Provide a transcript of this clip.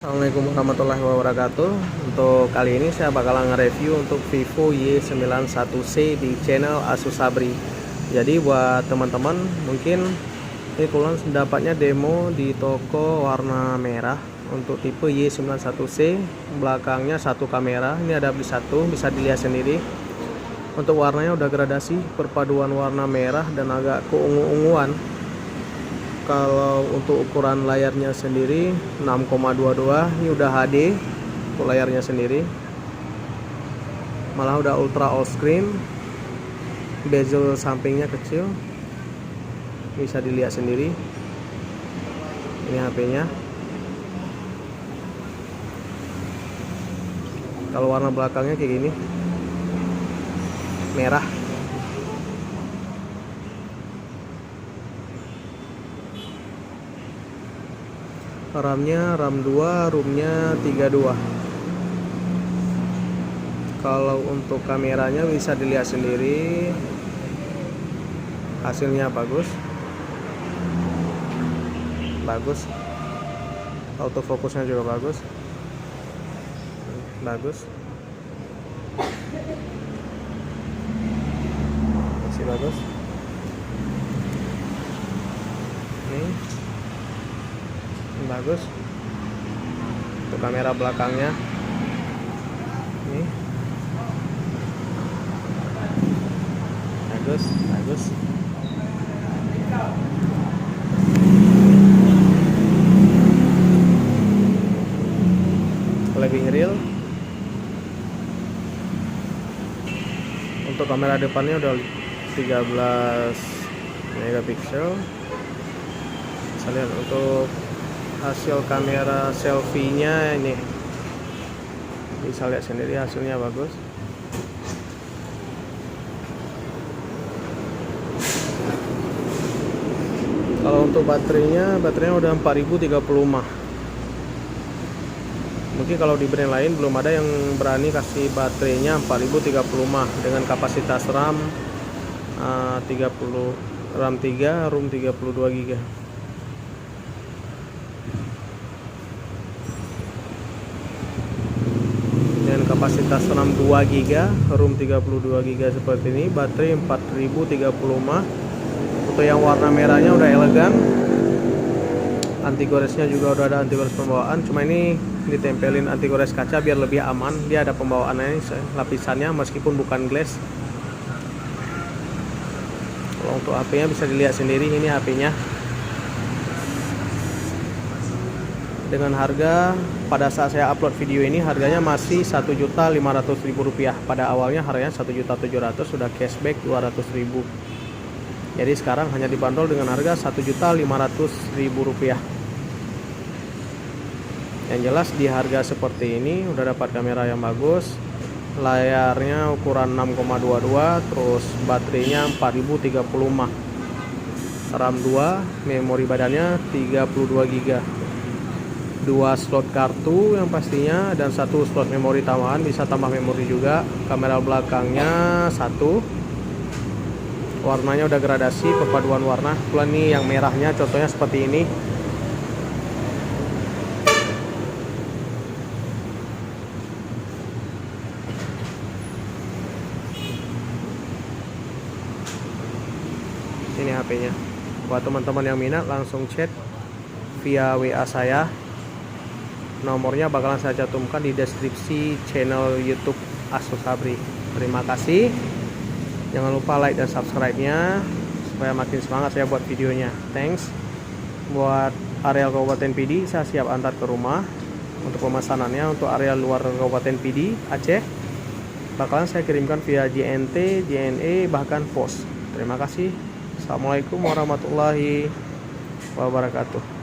Assalamualaikum warahmatullahi wabarakatuh. Untuk kali ini saya bakalan nge-review untuk Vivo Y91C di channel Asus Sabri. Jadi buat teman-teman mungkin ini kebetulan dapatnya demo di toko warna merah untuk tipe Y91C, belakangnya satu kamera. Ini ada beli satu, bisa dilihat sendiri. Untuk warnanya udah gradasi perpaduan warna merah dan agak keungu-unguan. Kalau untuk ukuran layarnya sendiri 6,22, ini udah HD untuk layarnya sendiri, malah udah ultra all screen. Bezel sampingnya kecil, bisa dilihat sendiri. Ini HP-nya. Kalau warna belakangnya kayak gini, merah. RAM-nya RAM 2, ROM-nya 32. Kalau untuk kameranya bisa dilihat sendiri, hasilnya bagus. Autofokusnya juga bagus. Masih bagus. Ini bagus. Untuk kamera belakangnya ini bagus. Lebih real. Untuk kamera depannya udah 13 megapiksel. Bisa lihat untuk hasil kamera selfie-nya, ini bisa lihat sendiri, hasilnya bagus. Kalau untuk baterainya udah 4030 mAh. Mungkin kalau di brand lain belum ada yang berani kasih baterainya 4030 mAh dengan kapasitas RAM 3, ROM 32 GB. Dengan kapasitas RAM 2 GB, ROM 32 GB seperti ini, baterai 4030 mAh. Untuk yang warna merahnya udah elegan. Anti goresnya juga udah ada anti gores pembawaan, cuma ini ditempelin anti gores kaca biar lebih aman. Dia ada pembawaannya, lapisannya, meskipun bukan glass. Kalau untuk HP-nya bisa dilihat sendiri, ini HP-nya. Dengan harga pada saat saya upload video ini harganya masih Rp1.500.000. Pada awalnya harganya Rp1.700.000, sudah cashback Rp200.000. Jadi sekarang hanya dibanderol dengan harga Rp1.500.000. Yang jelas di harga seperti ini udah dapat kamera yang bagus, layarnya ukuran 6,22, terus baterainya 4030 mAh, RAM 2, memori badannya 32 GB, 2 slot kartu yang pastinya, dan 1 slot memori tambahan, bisa tambah memori juga. Kamera belakangnya 1, warnanya udah gradasi perpaduan warna. Kebetulan nih yang merahnya contohnya seperti ini. Ini HP-nya. Buat teman-teman yang minat langsung chat via WA saya. Nomornya bakalan saya cantumkan di deskripsi channel YouTube Asus Sabri. Terima kasih. Jangan lupa like dan subscribe-nya supaya makin semangat saya buat videonya. Thanks. Buat area Kabupaten PD saya siap antar ke rumah. Untuk pemesanannya untuk area luar Kabupaten PD Aceh bakalan saya kirimkan via JNT, JNE, bahkan pos. Terima kasih. Assalamualaikum warahmatullahi wabarakatuh.